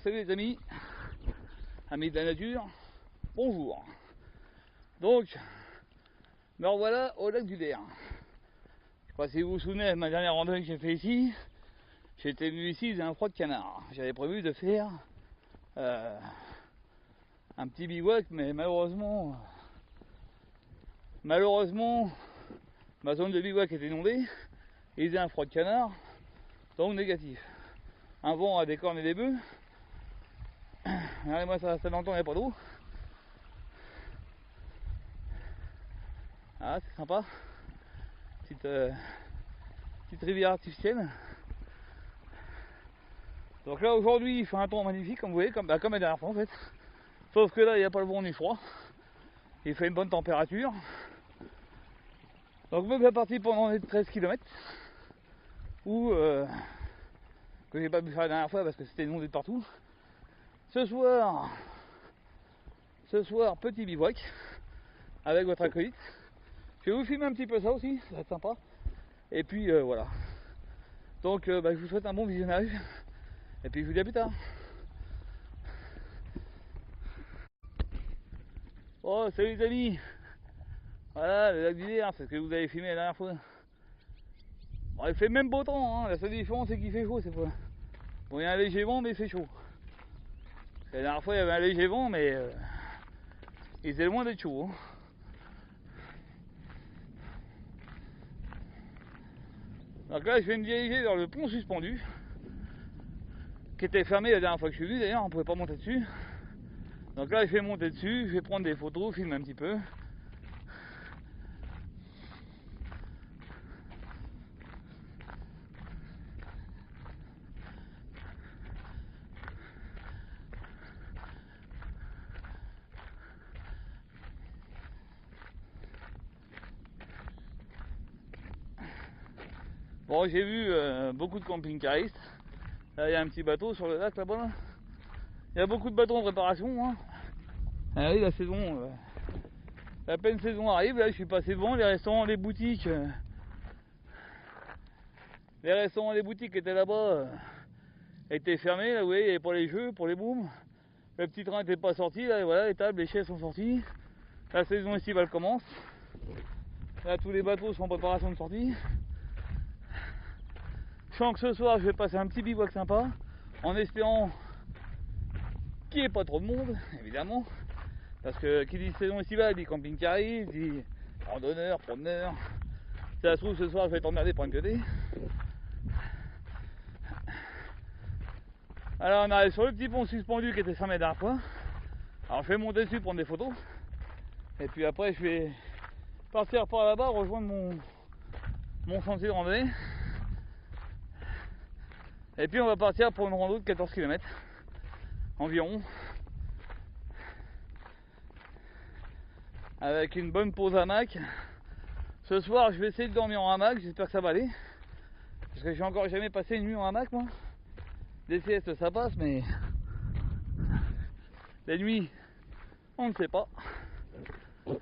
salut les amis, amis de la nature, bonjour. Donc, me revoilà au lac du Der. Je sais pas si vous vous souvenez de ma dernière randonnée que j'ai fait ici. J'étais venu ici, il faisait un froid de canard. J'avais prévu de faire un petit bivouac, mais malheureusement, ma zone de bivouac était inondée. Il faisait un froid de canard, donc négatif. Un vent à des cornes et des bœufs. Regardez-moi ça longtemps, il n'y a pas d'eau. Ah, c'est sympa. Petite rivière artificielle. Donc là aujourd'hui il fait un temps magnifique comme vous voyez, comme la dernière fois en fait. Sauf que là il n'y a pas le vent ni le froid. Il fait une bonne température. Donc même la partie pendant les 13 km où que j'ai pas pu faire la dernière fois parce que c'était inondé de partout. Ce soir, petit bivouac avec votre acolyte. Je vais vous filmer un petit peu ça aussi, ça va être sympa. Et puis voilà. Donc je vous souhaite un bon visionnage. Et puis je vous dis à plus tard. Oh salut les amis. Voilà le lac du Der, c'est ce que vous avez filmé la dernière fois. Bon, il fait même beau temps, hein. La seule différence c'est qu'il fait chaud cette fois. Bon, il y a un léger vent mais il fait chaud. La dernière fois il y avait un léger vent mais il était loin d'être chaud. Hein. Donc là je vais me diriger vers le pont suspendu qui était fermé la dernière fois que je suis venu d'ailleurs, on pouvait pas monter dessus. Donc là je vais monter dessus, je vais prendre des photos, filmer un petit peu. Bon, j'ai vu beaucoup de camping-caristes. Là, il y a un petit bateau sur le lac là-bas. Là. Il y a beaucoup de bateaux en préparation. Hein. Ah oui, la saison, la pleine saison arrive. Là, je suis passé devant les restaurants, les boutiques. Les restaurants, les boutiques qui étaient là-bas étaient fermés. Là, vous voyez, il n'y avait pas les jeux pour les booms. Le petit train n'était pas sorti. Là, et voilà, les tables, les chaises sont sorties. La saison estivale commence. Là, tous les bateaux sont en préparation de sortie. Je sens que ce soir je vais passer un petit bivouac sympa en espérant qu'il n'y ait pas trop de monde évidemment parce que qui dit saison estivale dit camping-cariste, dit randonneur, promeneur. Si ça se trouve ce soir je vais être emmerdé par une côté. Alors on arrive sur le petit pont suspendu qui était fermé la dernière fois. Alors je vais monter dessus prendre des photos et puis après je vais partir par là-bas rejoindre mon sentier de randonnée. Et puis on va partir pour une rando de 14 km environ. Avec une bonne pause hamac. Ce soir je vais essayer de dormir en hamac, j'espère que ça va aller. Parce que j'ai encore jamais passé une nuit en hamac moi. Des siestes ça passe mais la nuit on ne sait pas. Alors,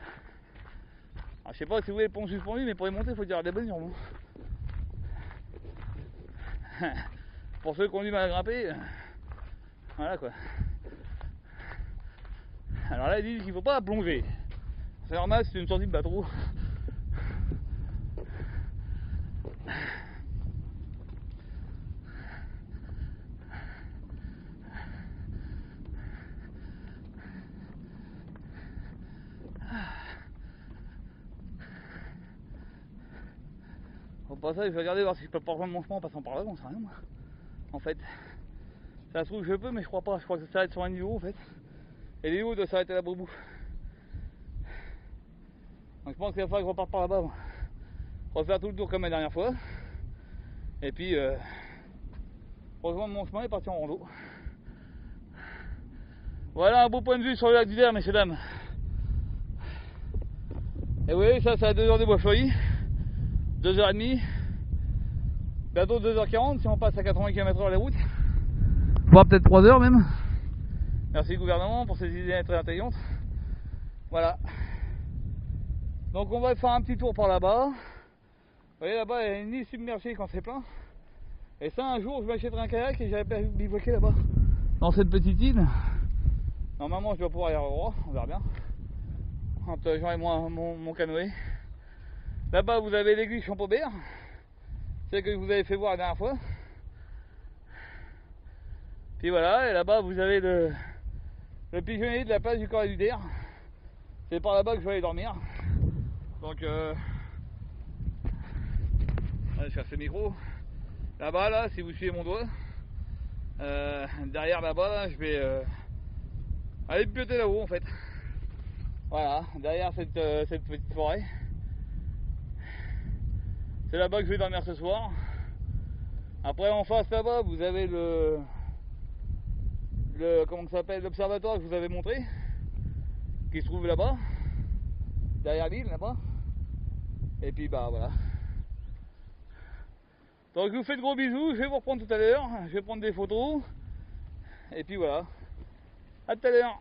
je sais pas si vous voyez le pont suspendu mais pour y monter il faut dire des bonnes jambes. Pour ceux qui ont du mal à grimper, voilà quoi. Alors là ils disent qu'il faut pas plonger. C'est normal, c'est une sortie de bateau. Au passage, je vais regarder voir si je peux pas reprendre mon chemin en passant par là, j'en sais rien moi. En fait, ça se trouve je peux, mais je crois pas. Je crois que ça s'arrête sur un niveau en fait. Et les niveaux doivent s'arrêter là-bas au bout. Donc je pense qu'il va falloir que je reparte par là-bas. Moi. Refaire tout le tour comme la dernière fois. Et puis rejoindre mon chemin et partir en rando. Voilà un beau point de vue sur le lac du Der, messieurs dames. Et vous voyez, ça c'est à 2h de Bois-Fleuri. 2h30. Bientôt 2h40 si on passe à 80 km/h les routes. Voire peut-être 3h même. Merci gouvernement pour ces idées très intelligentes. Voilà. Donc on va faire un petit tour par là-bas. Vous voyez là-bas il y a une île submergée quand c'est plein. Et ça un jour je m'achèterai un kayak et j'avais pas bivouaqué là-bas. dans cette petite île. Normalement je dois pouvoir y aller au droit, on verra bien. Quand j'aurai mon canoë. Là-bas vous avez l'église Champaubert, celle que je vous avais fait voir la dernière fois. Puis voilà, et là-bas vous avez le pigeonnier de la place du Corps et du Der. C'est par là-bas que je vais aller dormir. Donc allez, je cherche le micro. Là-bas, là, si vous suivez mon doigt, derrière là-bas, là, je vais aller pioter là-haut en fait. Voilà, derrière cette petite forêt. C'est là-bas que je vais dormir ce soir. Après en face là-bas, vous avez comment ça s'appelle, l'observatoire que je vous avais montré, qui se trouve là-bas, derrière l'île là-bas. Et puis bah voilà. Donc je vous fais de gros bisous, je vais vous reprendre tout à l'heure, je vais prendre des photos. Et puis voilà. À tout à l'heure.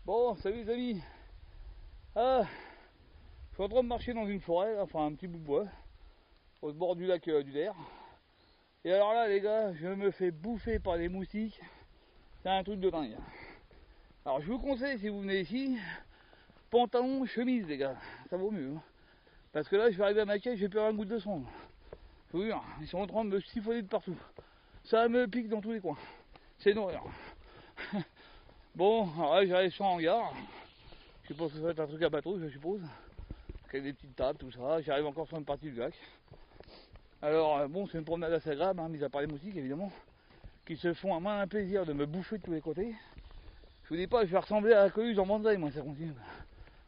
Bon, salut les amis. Je suis en train de marcher dans une forêt, là, enfin un petit bout de bois, au bord du lac du Der. Et alors là les gars, je me fais bouffer par les moustiques. C'est un truc de dingue. Alors je vous conseille, si vous venez ici, pantalon, chemise les gars, ça vaut mieux. Hein. Parce que là je vais arriver à ma caisse, j'ai plus rien de goutte de sang. Je vous jure, ils sont en train de me siphonner de partout. Ça me pique dans tous les coins. C'est une horreur. Bon, alors là j'arrive sur un hangar. Je pense que ça va être un truc à bateau, je suppose. Avec des petites tables, tout ça. J'arrive encore sur une partie du lac. Alors bon, c'est une promenade assez agréable, hein, mis à part les moustiques évidemment, qui se font à main un plaisir de me bouffer de tous les côtés. Je vous dis pas, je vais ressembler à la coluse en bonsaï, moi, ça continue.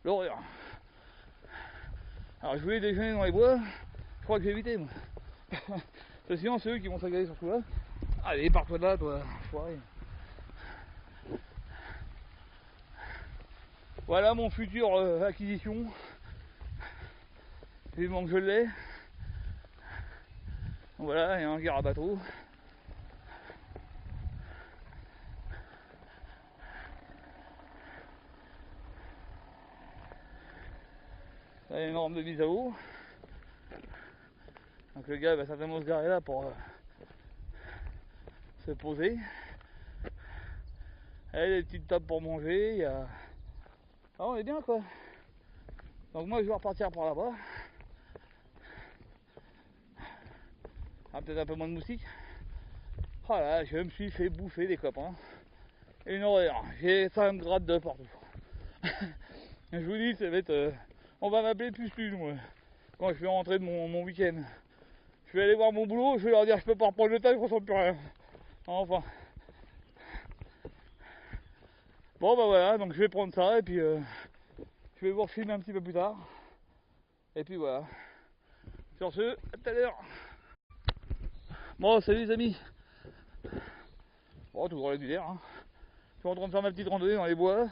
L'horreur. Alors je voulais déjeuner dans les bois, je crois que j'ai évité moi. Parce que sinon c'est eux qui vont s'agacer sur tout là. Allez, pars-toi de là, toi, enfoiré. Voilà mon futur acquisition. Vivement que je l'ai. Voilà, et un gare à bateau. Là, il y a une norme de mise à eau. Donc le gars va certainement se garer là pour se poser. Il y a des petites tables pour manger. Il y a... Ah, on est bien quoi. Donc moi je vais repartir par là-bas. Ah, peut-être un peu moins de moustiques. Oh là, je me suis fait bouffer des copains. Une horreur. J'ai 5 grades de partout. Je vous dis, ça va être... on va m'appeler plus moi. Quand je vais rentrer de mon week-end. Je vais aller voir mon boulot, je vais leur dire je peux pas reprendre le tas, je ressens plus rien. Enfin. Bon bah voilà, donc je vais prendre ça et puis je vais vous refilmer un petit peu plus tard. Et puis voilà. Sur ce, à tout à l'heure. Bon, salut les amis. Bon, toujours régulière. Hein. Je suis en train de faire ma petite randonnée dans les bois,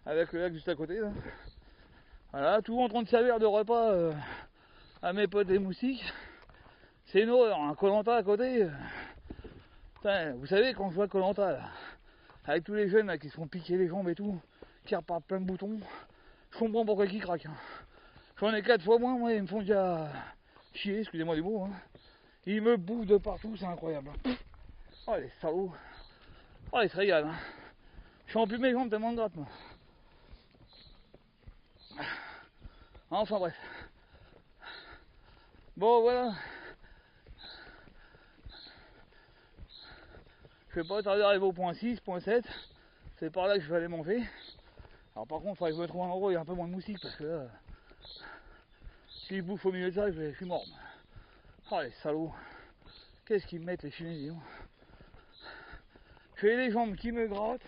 avec le lac juste à côté. Là. Voilà, tout en train de servir de repas à mes potes les moustiques. C'est une horreur, un Koh-Lanta à côté. Putain, vous savez, quand je vois Koh-Lanta là, avec tous les jeunes là, qui se font piquer les jambes et tout, qui repartent plein de boutons, je comprends pourquoi ils craquent. Hein. J'en ai 4 fois moins, moi, ils me font déjà chier, excusez-moi les mots. Hein. Ils me bouffent de partout, c'est incroyable. Oh les salauds. Oh ils se régalent. Hein. Je sens plus mes jambes tellement de gratte moi. Enfin bref. Bon voilà. Je vais pas tarder d'arriver au point 6, point 7. C'est par là que je vais aller manger. Alors par contre, il faudrait que je me trouve un endroit où il y a un peu moins de moustiques parce que là, s'ils bouffent au milieu de ça, je suis mort. Oh les salauds. Qu'est-ce qu'ils me mettent les chenilles. J'ai les jambes qui me grattent,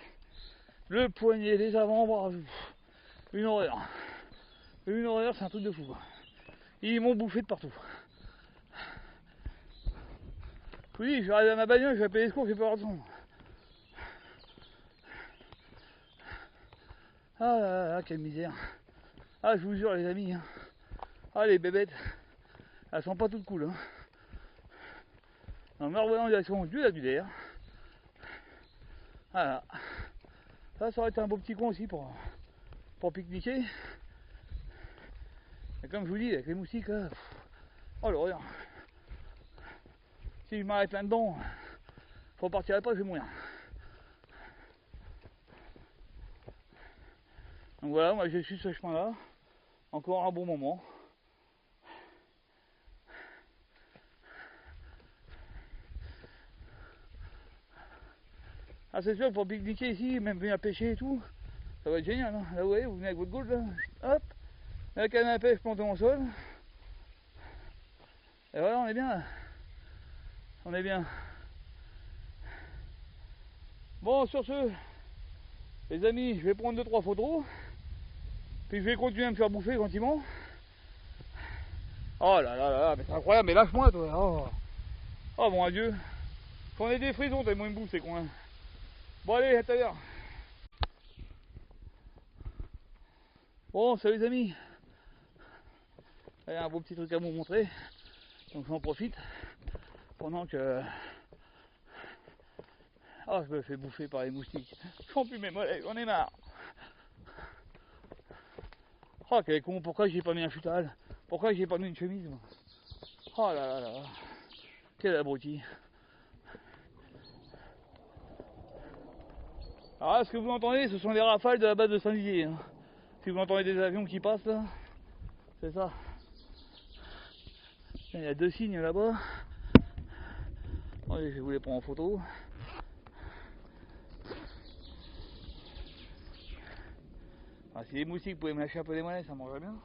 le poignet, les avant-bras. Une horreur. Une horreur, c'est un truc de fou. Ils m'ont bouffé de partout. Je vous dis, je vais arriver à ma bagnole, je vais appeler les secours, j'ai peur de son. Ah là là, quelle misère. Ah, je vous jure, les amis. Hein. Ah, les bébêtes, elles sont pas toutes cool. Hein. On me revoit en direction du lac du Der. Voilà. Ça aurait été un beau petit coin aussi pour pique-niquer. Et comme je vous dis, avec les moustiques, là, oh l'horreur. Si je m'arrête là-dedans, faut partir après, je vais mourir. Donc voilà, moi je suis ce chemin-là, encore un bon moment. Ah c'est sûr que pour pique-niquer ici, même venir pêcher et tout, ça va être génial. Hein. Là vous voyez, vous venez avec votre gourde là, hop, la canne à pêche plantée en sol. Et voilà, on est bien là. On est bien. Bon, sur ce, les amis, je vais prendre 2-3 photos. Puis je vais continuer à me faire bouffer gentiment. Oh là là là, mais c'est incroyable, mais lâche-moi toi. Oh, oh mon adieu. J'en ai des frisons tellement ils me bouffent ces coins. Bon allez, à tout à l'heure. Bon, salut les amis. Il y a un beau petit truc à vous montrer. Donc j'en profite. Pendant que... Ah, je me fais bouffer par les moustiques. Je sens plus mes mollets, j'en ai marre. Oh, quel con, pourquoi j'ai pas mis un futal? Pourquoi j'ai pas mis une chemise moi? Oh là là là. Quel abruti. Alors là, ce que vous entendez, ce sont les rafales de la base de Saint-Dizier. Hein. Si vous entendez des avions qui passent là, c'est ça. Il y a 2 signes là-bas. Allez, je vais vous les prendre en photo. Ah, si les moustiques pouvaient me lâcher un peu des mollets, ça mangerait bien.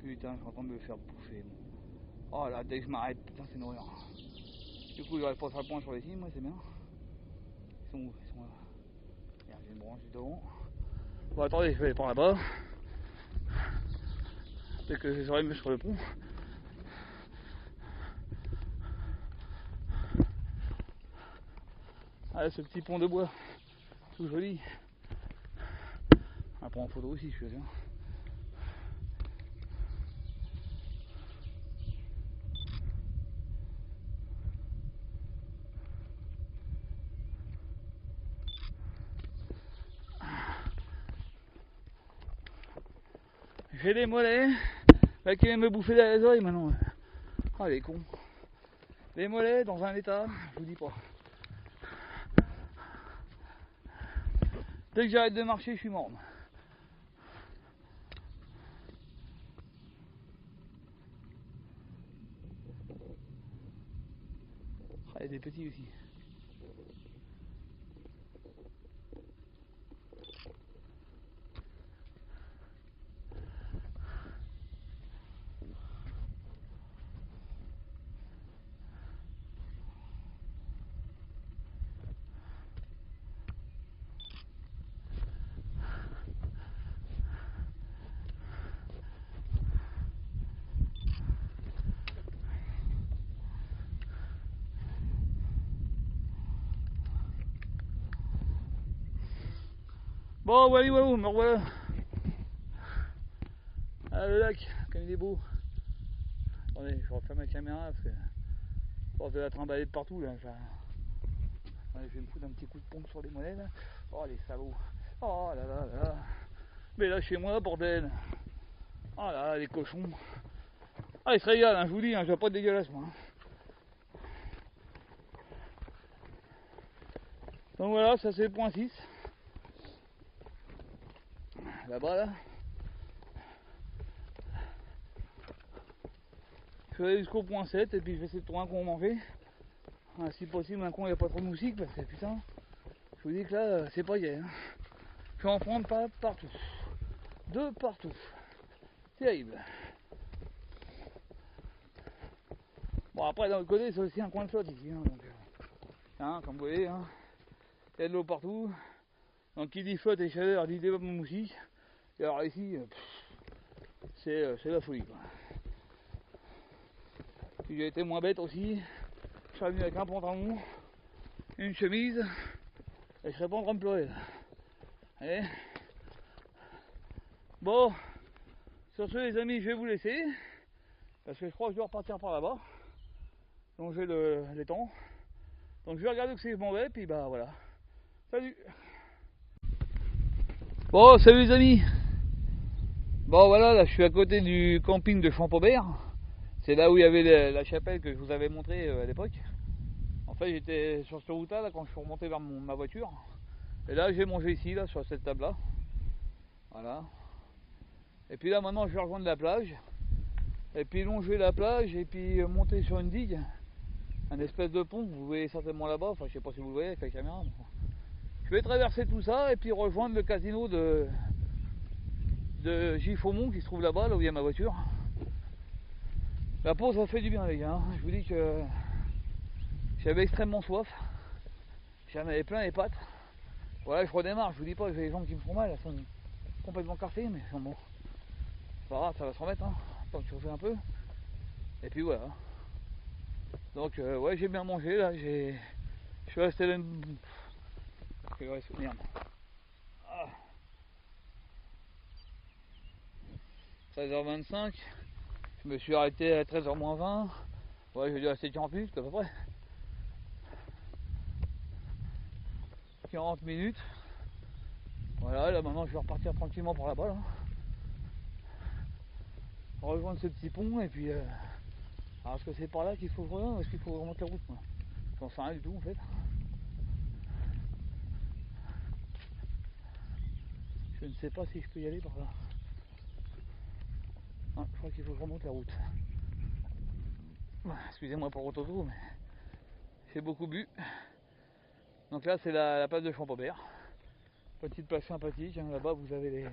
Putain, je suis en train de me faire bouffer. Oh là, dès que je m'arrête, putain, c'est une horreur. Du coup, j'aurais pas fait un point sur les cimes, moi c'est bien. Ils sont où? Ils sont là. Merde, j'ai une branche juste devant. Bon, attendez, je vais aller par là-bas. Peut-être que je serai mieux sur le pont. Ah, ce petit pont de bois, tout joli. On va prendre en photo aussi, je suis bien. J'ai des mollets, là qui vient me bouffer les oreilles maintenant. Ah les cons. Les mollets dans un état, je vous dis pas. Dès que j'arrête de marcher, je suis mort. Ah, il y a des petits aussi. Bon, voilà, me revoilà. Ah, le lac, comme il est beau. Attendez, je referme ma caméra parce que force de la trimballer de partout là. Allez, je vais me foutre un petit coup de pompe sur les mollets là. Oh les salauds. Oh là là là. Mais là chez moi, bordel. Oh là, les cochons. Ah, ils se régalent, hein, je vous dis, hein, je vois pas de dégueulasse moi. Donc voilà, ça c'est le point 6. Là-bas là. Je vais aller jusqu'au point 7 et puis je vais essayer de trouver un coin manger. Ah, si possible un coin où il n'y a pas trop de moustiques parce que putain, je vous dis que là c'est pas gay. Hein. Je vais en prendre pas partout. De partout. Terrible. Bon après d'un autre côté c'est aussi un coin de flotte ici. Hein, donc, hein, comme vous voyez, hein, il y a de l'eau partout. Donc qui dit flotte et chaleur dit développement moustique. Et alors ici, c'est la folie quoi. Si j'ai été moins bête aussi, je serais venu avec un pantalon, une chemise, et je serais pas en train de pleurer là. Allez. Bon, sur ce les amis, je vais vous laisser, parce que je crois que je dois repartir par là-bas. Donc j'ai les temps. Donc je vais regarder où c'est que je m'en vais, puis bah voilà. Salut. Bon, salut les amis. Bon voilà, là je suis à côté du camping de Champaubert. C'est là où il y avait la chapelle que je vous avais montré à l'époque. En fait j'étais sur ce route là quand je suis remonté vers ma voiture. Et là j'ai mangé ici, là, sur cette table là. Voilà. Et puis là maintenant je vais rejoindre la plage. Et puis longer la plage et puis monter sur une digue. Un espèce de pont, vous voyez certainement là-bas, enfin je sais pas si vous le voyez avec la caméra. Je vais traverser tout ça et puis rejoindre le casino de Giffaumont qui se trouve là-bas, là où il y a ma voiture. La pause ça fait du bien les gars, hein. Je vous dis que j'avais extrêmement soif, j'en avais plein les pattes. Voilà, je redémarre, je vous dis pas que j'ai les jambes qui me font mal, elles sont complètement cassées, mais bon, c'est pas grave, ça va se remettre, hein, tant que je refais un peu. Et puis voilà. Donc ouais, j'ai bien mangé là, je suis resté là une... Merde. Ah. 13h25, je me suis arrêté à 13h-20. Ouais, j'ai dû rester 40 minutes à peu près. 40 minutes. Voilà, là maintenant je vais repartir tranquillement par là-bas. Là. Rejoindre ce petit pont et puis... alors est-ce que c'est par là qu'il faut rejoindre ou est-ce qu'il faut remonter la route moi? J'en sais rien du tout en fait. Je ne sais pas si je peux y aller par là. Ah, je crois qu'il faut que je remonte la route. Excusez-moi pour le rototo, mais j'ai beaucoup bu. Donc là c'est la place de Champaubert. Petite place sympathique, hein. Là-bas vous avez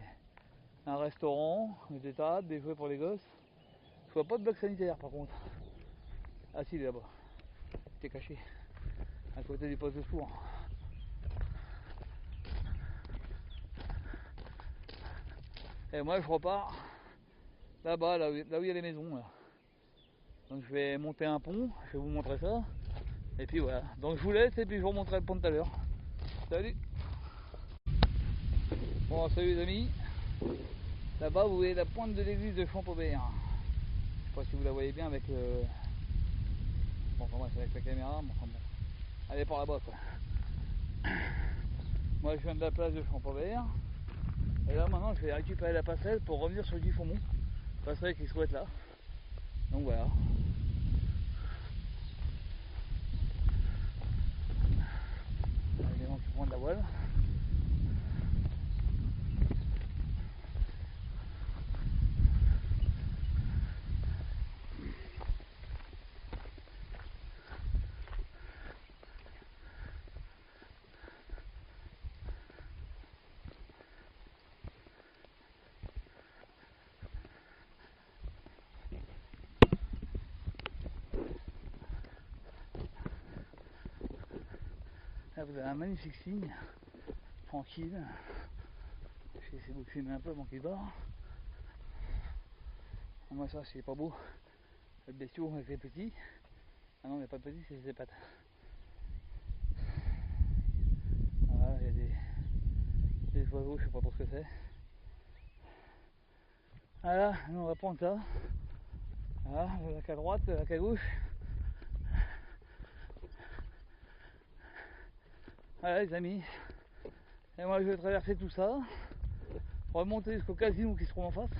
un restaurant, des tables, des jouets pour les gosses. Je vois pas de bloc sanitaire par contre. Ah si, il est là-bas. j'étais caché à côté du poste de secours. Et moi je repars là-bas, là où il y a les maisons là. Donc je vais monter un pont, je vais vous montrer ça. Et puis voilà, donc je vous laisse et puis je vous remontrerai le pont tout à l'heure. Salut. Bon, salut les amis. Là-bas vous voyez la pointe de l'église de Champaubert. Je sais pas si vous la voyez bien avec le... Bon, enfin moi c'est avec la caméra, mais enfin bon. Elle est par là-bas quoi. Moi je viens de la place de Champaubert. Et là maintenant je vais récupérer la passerelle pour revenir sur le Giffaumont. Passerelle qui se trouve être là. Donc voilà. Il y a des gens qui prennent de la voile. Là vous avez un magnifique signe, tranquille. Je vais essayer de vous filmer un peu avant qu'il dort. Moi ça c'est pas beau, le bestiau avec les petits. Ah non il n'y a pas de petits, c'est des pattes. Voilà, il y a des oiseaux, je sais pas trop ce que c'est. Voilà, nous on va prendre ça. Voilà, le lac à droite, le lac à gauche. Voilà les amis. Et moi je vais traverser tout ça, remonter jusqu'au casino qui se trouve en face,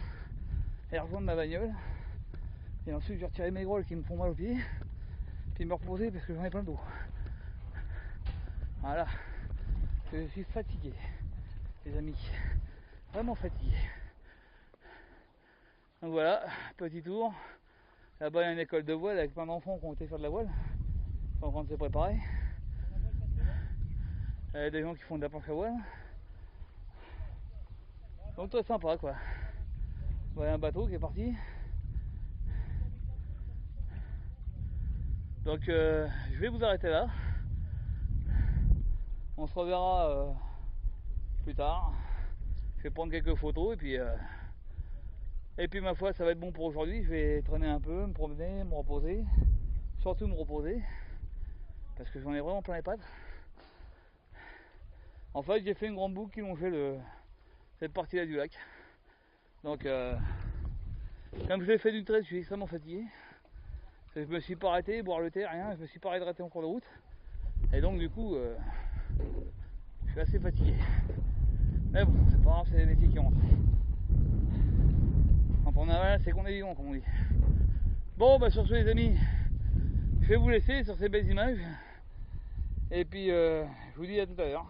et rejoindre ma bagnole. Et ensuite je vais retirer mes grolles qui me font mal aux pieds, puis me reposer parce que j'en ai plein le dos. Voilà, je suis fatigué, les amis, vraiment fatigué. Donc voilà, petit tour. Là-bas il y a une école de voile avec plein d'enfants qui ont été faire de la voile, ils sont en train de se préparer. Il y a des gens qui font de la planche à voile. Donc très sympa quoi. Voilà un bateau qui est parti. Donc je vais vous arrêter là. On se reverra plus tard. Je vais prendre quelques photos et puis ma foi ça va être bon pour aujourd'hui. Je vais traîner un peu, me promener, me reposer. Surtout me reposer. Parce que j'en ai vraiment plein les pattes. En fait j'ai fait une grande boucle qui longeait cette partie là du lac. Donc comme je l'ai fait d'une traite, je suis extrêmement fatigué. Je me suis pas arrêté, boire le thé, rien, je me suis pas hydraté en cours de route. Et donc du coup je suis assez fatigué. Mais bon, c'est pas grave, c'est les métiers qui rentrent. Quand on a mal, c'est qu'on est vivant, comme on dit. Bon, bah sur ce les amis, je vais vous laisser sur ces belles images. Et puis je vous dis à tout à l'heure.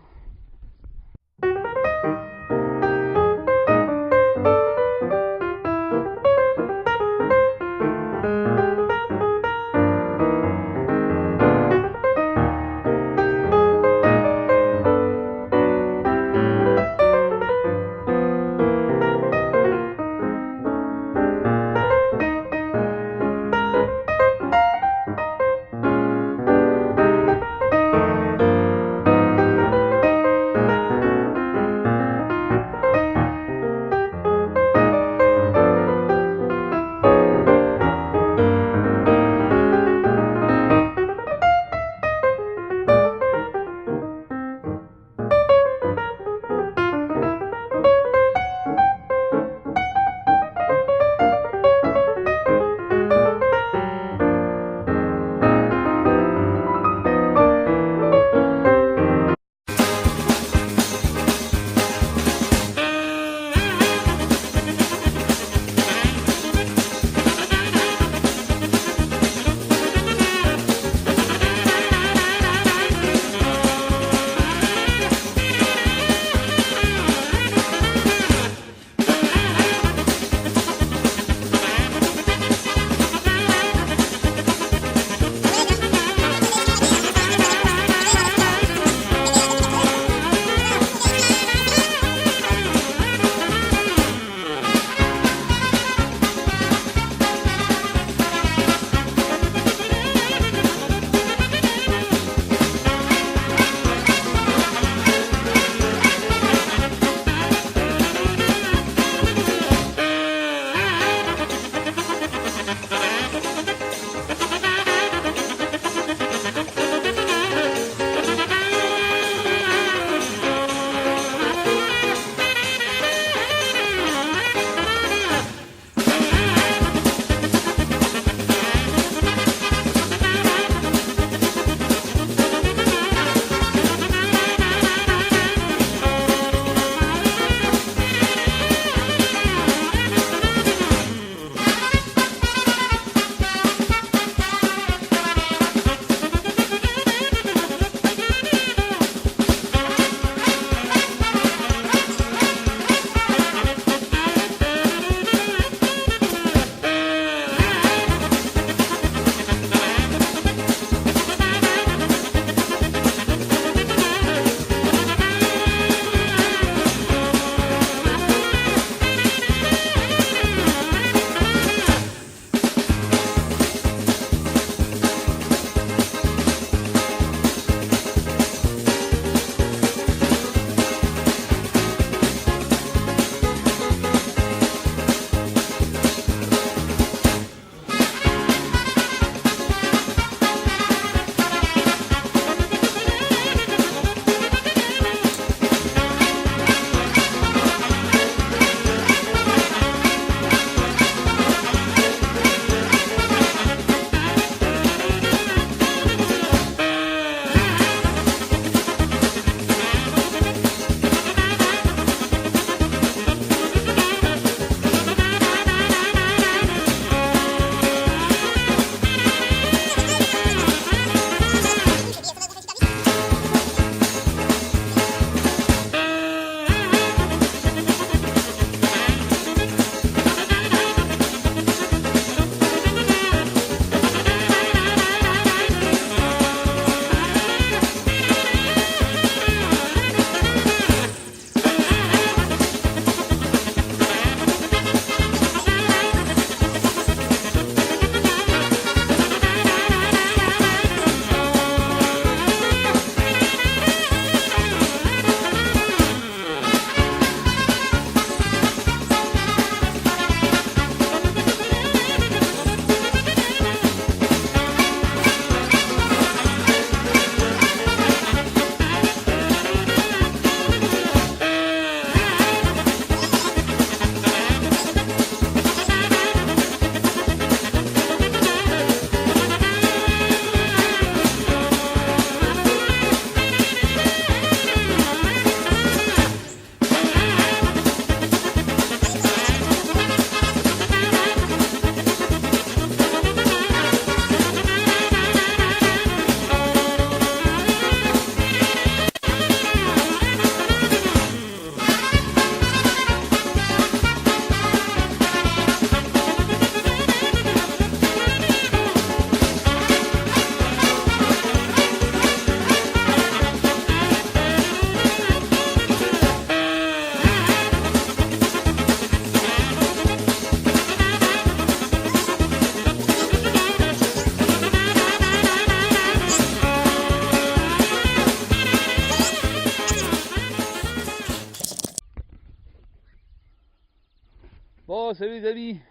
Bon, salut les amis.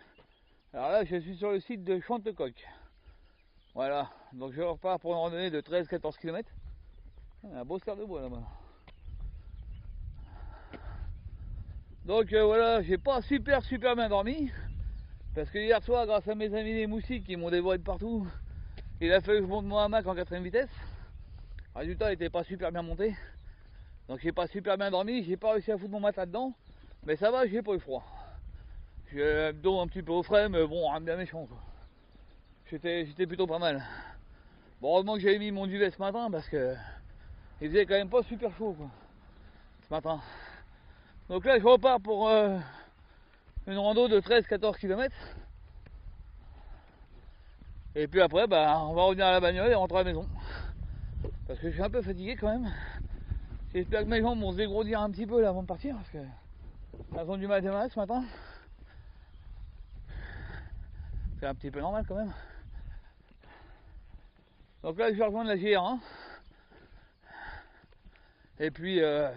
Alors là, je suis sur le site de Chantecoq. Voilà, donc je repars pour une randonnée de 13-14 km. Un beau cerf de bois là-bas. Donc voilà, j'ai pas super bien dormi. Parce que hier soir, grâce à mes amis les moustiques qui m'ont dévoré de partout, il a fallu que je monte mon hamac en 4ème vitesse. Résultat, il était pas super bien monté. Donc j'ai pas super bien dormi, j'ai pas réussi à foutre mon matelas dedans. Mais ça va, j'ai pas eu froid. J'ai le dos un petit peu au frais, mais bon, rien de bien méchant quoi. J'étais plutôt pas mal. Bon, heureusement que j'avais mis mon duvet ce matin parce que il faisait quand même pas super chaud quoi, ce matin. Donc là, je repars pour une rando de 13-14 km. Et puis après, bah, on va revenir à la bagnole et rentrer à la maison. Parce que je suis un peu fatigué quand même. J'espère que mes jambes vont se dégrossir un petit peu là avant de partir parce que elles ont du mal à démarrer ce matin. C'est un petit peu normal quand même. Donc là, je vais rejoindre la GR1. Et puis je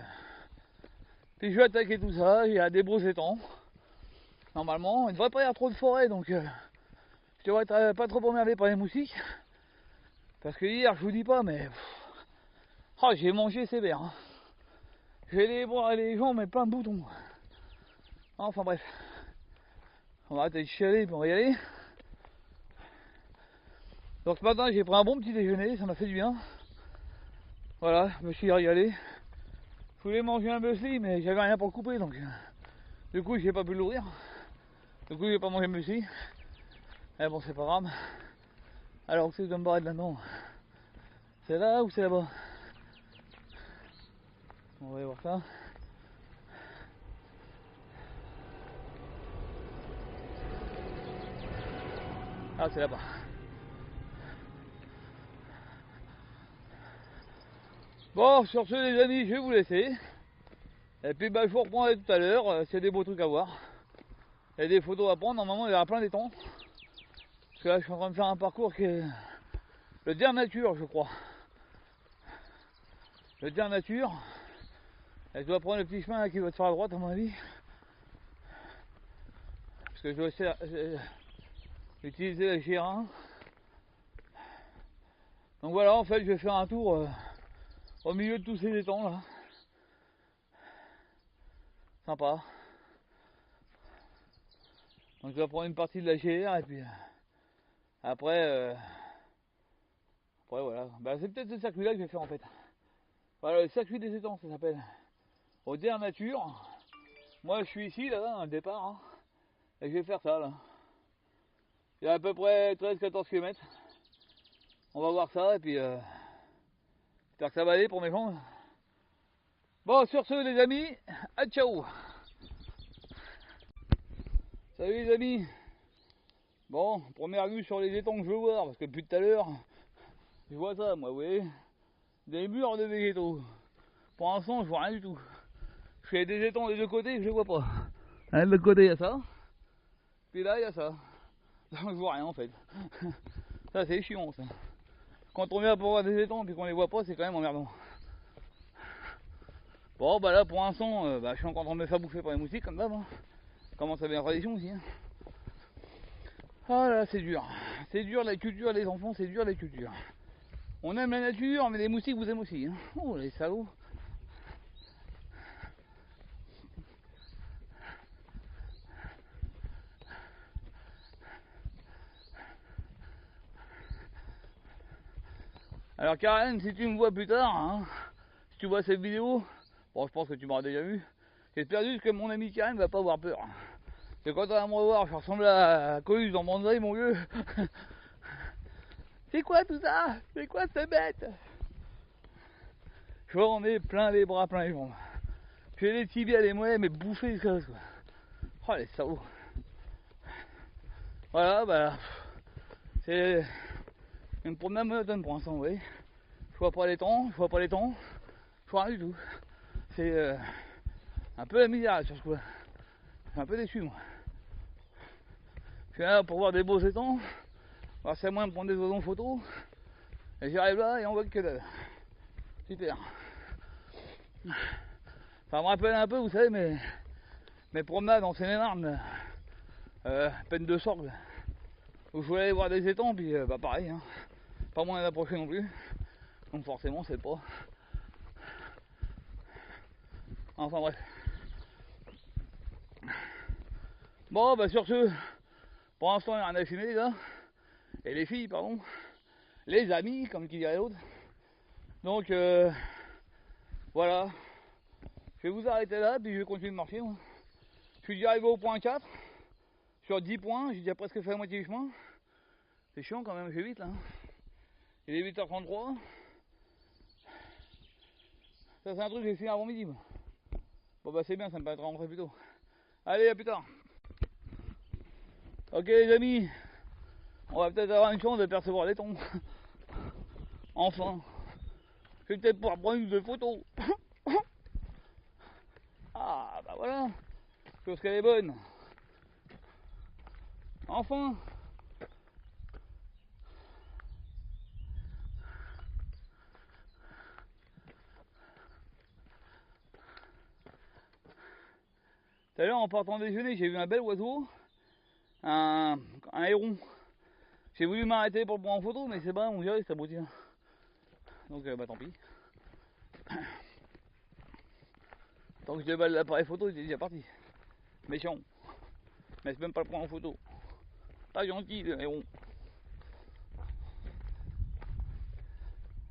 vais attaquer tout ça. Il y a des beaux étangs. Normalement, il ne devrait pas y avoir trop de forêt, donc je devrais être pas trop emmerdé par les moustiques. Parce que hier, je vous dis pas, mais oh, j'ai mangé sévère. Hein. J'ai les bras et les jambes, mais plein de boutons. Enfin bref, on va arrêter de chialer, puis on va y aller. Donc ce matin, j'ai pris un bon petit déjeuner, ça m'a fait du bien. Voilà, je me suis régalé. Je voulais manger un muesli, mais j'avais rien pour le couper, donc du coup, j'ai pas pu l'ouvrir. Du coup, j'ai pas mangé le muesli. Mais bon, c'est pas grave. Alors, c'est de me barrer de là-dedans. C'est là ou c'est là-bas? On va aller voir ça. Ah, c'est là-bas. Bon, sur ce les amis, je vais vous laisser. Et puis bah, je vous reprendrai tout à l'heure, s'il y a des beaux trucs à voir. Il y a des photos à prendre, normalement il y aura plein d'étangs. Parce que là je suis en train de faire un parcours qui est le Der Natur je crois. Le Der Natur. Et je dois prendre le petit chemin là, qui va te faire à droite à mon avis. Parce que je dois utiliser la GR1. Donc voilà, en fait je vais faire un tour au milieu de tous ces étangs là. Sympa. Donc je vais prendre une partie de la GR et puis après voilà. Bah, c'est peut-être ce circuit là que je vais faire en fait. Voilà, le circuit des étangs ça s'appelle. Au Der Natur. Moi je suis ici là, à le départ. Hein, et je vais faire ça là. Il y a à peu près 13-14 km. On va voir ça et puis j'espère que ça va aller pour mes jambes. Bon, sur ce les amis, à ciao. Salut les amis. Bon, première vue sur les étangs que je veux voir, parce que depuis tout à l'heure, je vois ça moi, vous voyez. Des murs de végétaux. Pour l'instant, je vois rien du tout. Je fais des étangs des deux côtés que je vois pas. Là, de l'autre côté, il y a ça. Puis là, il y a ça. Donc je vois rien en fait. Ça, c'est chiant ça. Quand on vient pour voir des étangs et qu'on les voit pas, c'est quand même emmerdant. Bon, bah là, pour l'instant, je suis encore en train de me faire bouffer par les moustiques, comme d'hab. Hein. Commence à bien la tradition aussi. Hein. Ah là, c'est dur. C'est dur la culture, les enfants, c'est dur la culture. On aime la nature, mais les moustiques vous aiment aussi. Hein. Oh, les salauds. Alors Karen, si tu me vois plus tard, hein, si tu vois cette vidéo, bon je pense que tu m'auras déjà vu, j'espère juste que mon ami Karen va pas avoir peur. Et quand on va me revoir, je ressemble à Colus dans Banzai mon vieux. C'est quoi tout ça? C'est quoi cette bête? J'en ai plein les bras, plein les jambes. J'ai les tibias, les mollets, mais bouffés quoi. Oh les salauds. Voilà, bah c'est une promenade monotone pour l'instant, vous voyez. Je vois pas les temps, je vois rien du tout. C'est un peu la misère sur ce coup. Je suis un peu déçu moi. Je suis là pour voir des beaux étangs, voir si c'est moyen de prendre des oiseaux en photo. Et j'arrive là et on voit que dalle. Super. Ça me rappelle un peu, vous savez, mes promenades en Seine-et-Marne peine de sorgue. Donc je voulais aller voir des étangs, puis bah pareil, hein, pas moyen d'approcher non plus. Donc forcément c'est pas. Enfin bref. Bon bah sur ce, pour l'instant il n'y a rien à filmer les gars. Et les filles, pardon. Les amis, comme qui dirait l'autre. Donc voilà. Je vais vous arrêter là, puis je vais continuer de marcher. Moi. Je suis déjà arrivé au point 4. Sur 10 points, j'ai déjà presque fait la moitié du chemin. C'est chiant quand même, je vais vite là. Il est 8h33. Ça c'est un truc que j'ai fini avant midi. Bon bah c'est bien, ça me permettra de rentrer plus tôt. Allez, à plus tard. Ok les amis, on va peut-être avoir une chance de percevoir les tons. Enfin. Je vais peut-être pouvoir prendre une ou deux photos. Ah bah voilà. Chose qu'elle est bonne. Enfin. Tout à l'heure en partant déjeuner, j'ai vu un bel oiseau. Un héron. J'ai voulu m'arrêter pour le prendre en photo, mais c'est pas, on dirait que c'est abruti. Donc bah tant pis. Tant que je déballe l'appareil photo, il est déjà parti. Méchant. Mais c'est même pas le prendre en photo. Pas gentil le héron.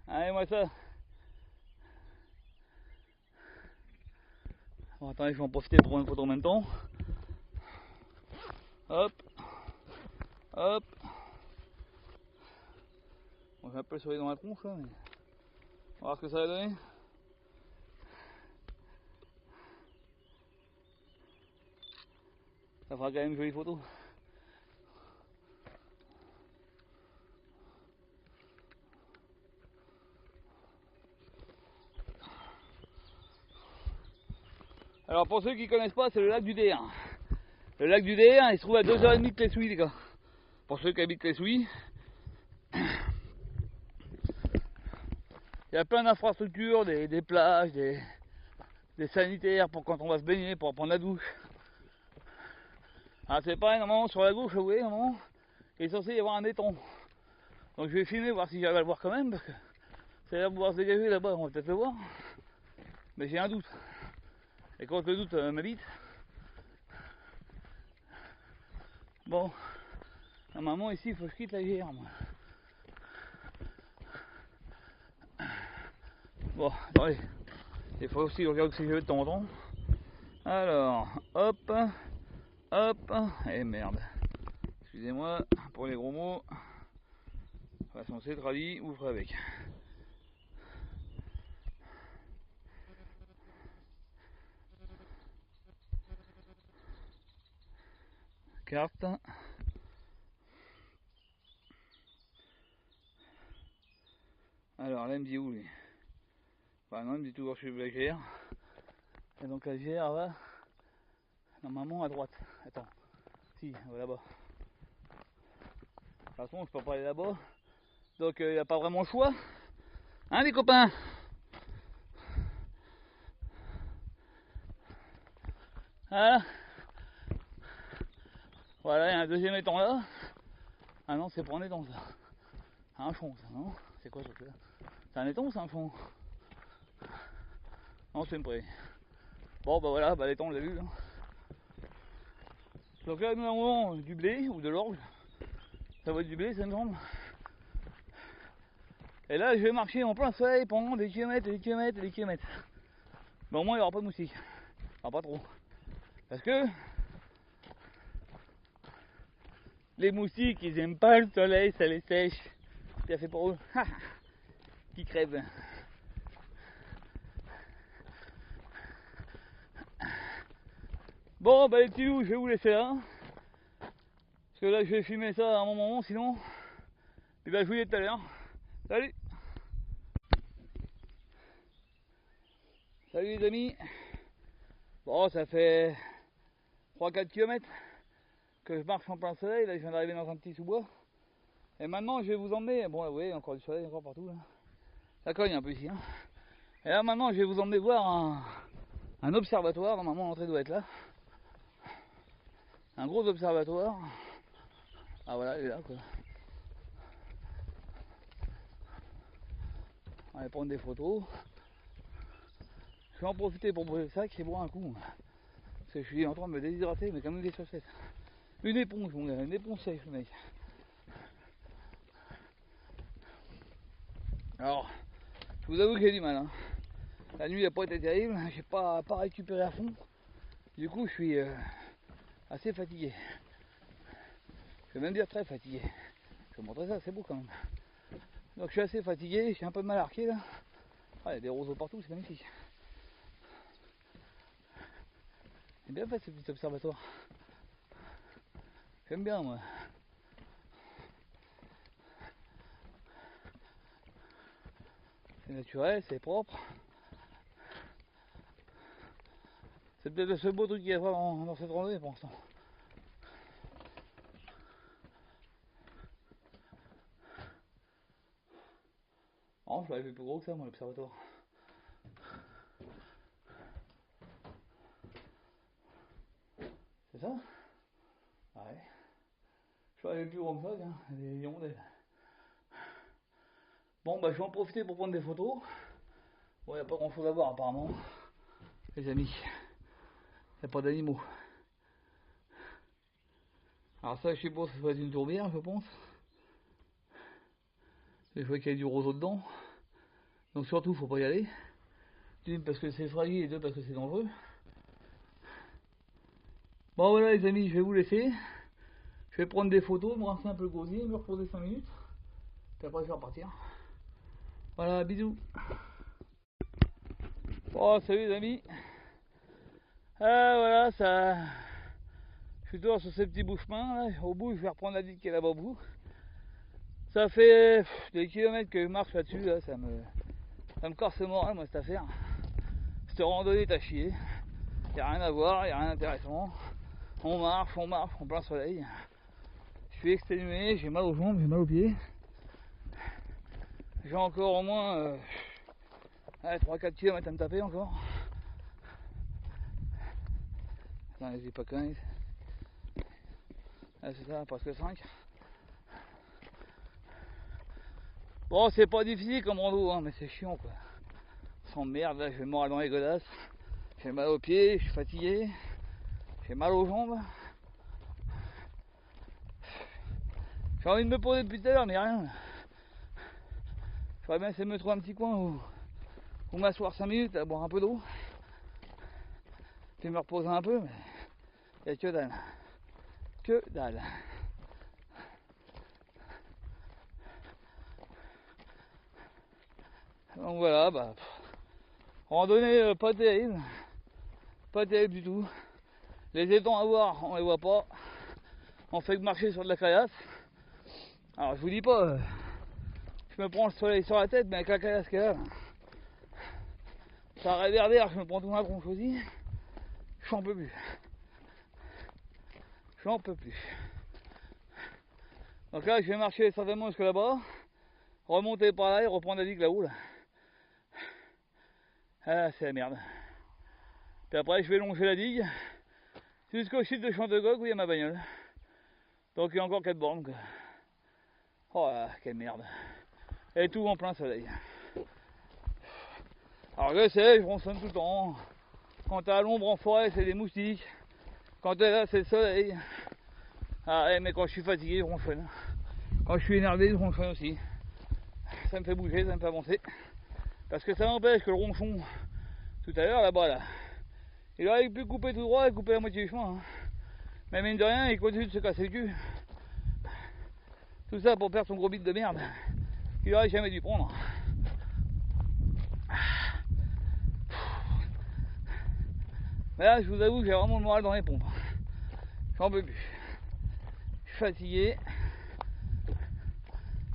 Allez moi ça. Bon attendez, je vais en profiter pour prendre une photo en même temps. Hop. Hop. Bon, j'ai un peu le soleil dans la tronche là, mais... on va voir ce que ça va donner. Ça fera quand même une jolie photo. Alors pour ceux qui ne connaissent pas, c'est le lac du DR. Le lac du DR, il se trouve à 2h30 de Clessouilly les gars. Pour ceux qui habitent Clessouilly. Il y a plein d'infrastructures, des plages, des sanitaires pour quand on va se baigner, pour prendre la douche. Ah, c'est pareil, normalement sur la gauche, vous voyez, normalement, il est censé y avoir un étang. Donc je vais filmer, voir si j'arrive à le voir quand même, parce que ça a l'air de pouvoir se dégager là-bas, on va peut-être le voir. Mais j'ai un doute. Et quand le doute m'habite, bon, normalement ici il faut que je quitte la GR moi. Bon, attendez, il faut aussi que je regarde si je vais de temps en temps. Alors, hop, hop, et merde. Excusez-moi pour les gros mots. De toute façon c'est rallye, vous ferez avec. Carte. Alors là il me dit où lui? Bah non il me dit toujours que je suis la GR. Et donc la GR va normalement à droite. Attends. Si, elle va là-bas. De toute façon je peux pas aller là-bas. Donc il n'y a pas vraiment le choix. Hein les copains? Voilà. Voilà, il y a un deuxième étang là. Ah non, c'est pas un étang ça. Un fond ça, non? C'est quoi ce truc là? C'est un étang ou c'est un fond? Non, c'est une prairie. Bon bah voilà, bah l'étang on l'a vu. Hein. Donc là nous avons du blé ou de l'orge. Ça va être du blé, ça me semble. Et là je vais marcher en plein soleil pendant des kilomètres et des kilomètres et des kilomètres. Mais au moins il n'y aura pas de moustiques. Enfin pas trop. Parce que les moustiques ils aiment pas le soleil, ça les sèche. Bien fait pour eux. Qui crèvent. Bon bah les petits loups, je vais vous laisser là. Parce que là je vais filmer ça à un moment sinon. Et bah je vous dis tout à l'heure. Salut. Salut les amis. Bon ça fait 3-4 km que je marche en plein soleil. Là je viens d'arriver dans un petit sous-bois. Et maintenant je vais vous emmener. Bon là vous voyez encore du soleil encore partout là. Ça cogne un peu ici. Hein. Et là maintenant je vais vous emmener voir un observatoire. Normalement l'entrée doit être là. un gros observatoire. Ah voilà, il est là quoi. On va prendre des photos. Je vais en profiter pour brûler le sac et boire un coup. Parce que je suis en train de me déshydrater, mais comme des chaussettes. Une éponge, mon gars, une éponge sèche, le mec. Alors, je vous avoue que j'ai du mal. Hein. La nuit n'a pas été terrible, j'ai pas récupéré à fond. Du coup, je suis assez fatigué. Je vais même dire très fatigué. Je vais vous montrer ça, c'est beau quand même. Donc, je suis assez fatigué, je suis un peu mal arqué là. Ah, il y a des roseaux partout, c'est magnifique. C'est bien fait ce petit observatoire. J'aime bien moi. C'est naturel, c'est propre. C'est peut-être le seul beau truc qu'il y a dans cette randonnée pour l'instant. Non, je l'avais vu plus gros que ça moi l'observatoire. C'est ça? Ouais. Je l'avais plus gros que ça, tiens, des hirondelles. Bon bah je vais en profiter pour prendre des photos. Bon, il n'y a pas grand chose à voir apparemment. Les amis. Il n'y a pas d'animaux. Alors ça je suppose que ça doit être une tourbière je pense. Je vois qu'il y a du roseau dedans. Donc surtout faut pas y aller. D'une parce que c'est fragile et deux parce que c'est dangereux. Bon voilà les amis, je vais vous laisser. Je vais prendre des photos, me rincer un peu le gosier, me reposer 5 minutes. Puis après je vais repartir. Voilà, bisous. Bon salut les amis. Voilà ça. Je suis toujours sur ces petits bouchemins là. Au bout je vais reprendre la digue qui est là-bas au bout. Ça fait des kilomètres que je marche là-dessus là, ça me corse le moral moi cette affaire. Cette randonnée est à chier. Y a rien à voir, y a rien d'intéressant. On marche en plein soleil. Je suis exténué, j'ai mal aux jambes, j'ai mal aux pieds. J'ai encore au moins 3-4 km à me taper encore. Attends, j'ai pas 15. Ah, c'est ça, presque 5. Bon, c'est pas difficile comme rando, hein, mais c'est chiant quoi. Sans merde, là, je vais mourir dans les godasses. J'ai mal aux pieds, je suis fatigué. J'ai mal aux jambes. J'ai envie de me poser depuis tout à l'heure, mais rien. J'aurais bien essayé de me trouver un petit coin où m'asseoir 5 minutes à boire un peu d'eau. Puis me reposer un peu, mais il n'y a que dalle. Que dalle. Donc voilà, bah, randonnée pas terrible. Pas terrible du tout. Les étangs à voir, on les voit pas. On fait que marcher sur de la caillasse. Alors je vous dis pas, je me prends le soleil sur la tête, mais avec la caillasse qu'elle a, ça réverbère, je me prends tout un tronche aussi. J'en peux plus. J'en peux plus. Donc là, je vais marcher certainement jusque là-bas, remonter par là et reprendre la digue là-haut. Là. Ah, c'est la merde. Puis après, je vais longer la digue jusqu'au site de Chantecoq où il y a ma bagnole. Donc il y a encore 4 bornes. Quoi. Oh là, quelle merde. Et tout en plein soleil. Alors je sais, je ronçonne tout le temps. Quand t'es à l'ombre en forêt, c'est des moustiques. Quand t'es là, c'est le soleil. Ah ouais, mais quand je suis fatigué, je ronçonne. Quand je suis énervé, je ronçonne aussi. Ça me fait bouger, ça me fait avancer. Parce que ça m'empêche que le ronchon, tout à l'heure, là-bas, là, il aurait pu couper tout droit et couper la moitié du chemin. Hein. Mais mine de rien, il continue de se casser le cul. Tout ça pour perdre son gros bit de merde. Qu'il aurait jamais dû prendre. Mais là, je vous avoue que j'ai vraiment le moral dans les pompes. J'en peux plus. Je suis fatigué.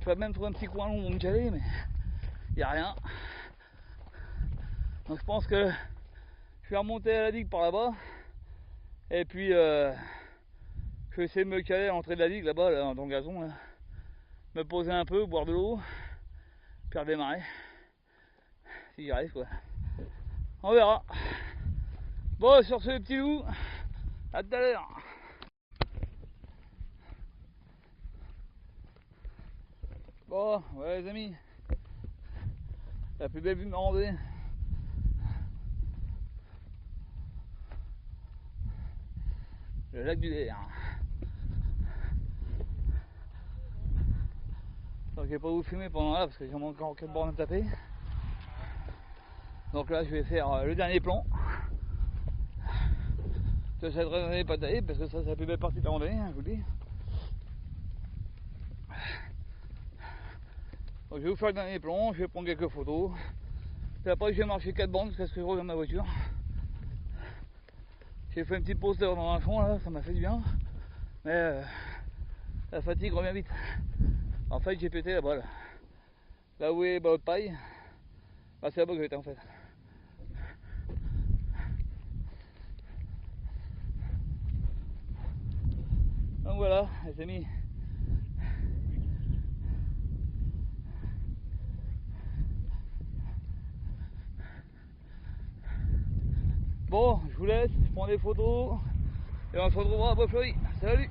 Je vais même trouver un petit coin long pour me caler, mais il n'y a rien. Donc je pense que je vais remonter à la digue par là-bas. Et puis je vais essayer de me caler à l'entrée de la digue là-bas, là, dans le gazon. Là. Me poser un peu, boire de l'eau, puis redémarrer. Si j'y arrive quoi. On verra. Bon, sur ce petit loup, à tout à l'heure. Bon, ouais les amis, la plus belle vue de ma randonnée. Le lac du Lair. Donc je vais pas vous filmer pendant là parce que j'ai encore 4 bornes à taper. Donc là je vais faire le dernier plan. Ça s'adresse pas tailler parce que ça c'est la plus belle partie de la randonnée, hein, je vous le dis. Donc je vais vous faire le dernier plan, je vais prendre quelques photos. Puis après je vais marcher 4 bandes jusqu'à ce que je revienne ma voiture. J'ai fait une petite pause dans un fond là, ça m'a fait du bien. Mais la fatigue revient vite. En fait j'ai pété la balle. Là où est l'autre paille, bah, c'est là-bas que j'étais en fait. Donc voilà les amis. Bon, je vous laisse, je prends des photos et on se retrouvera à Beaufeuille. Salut!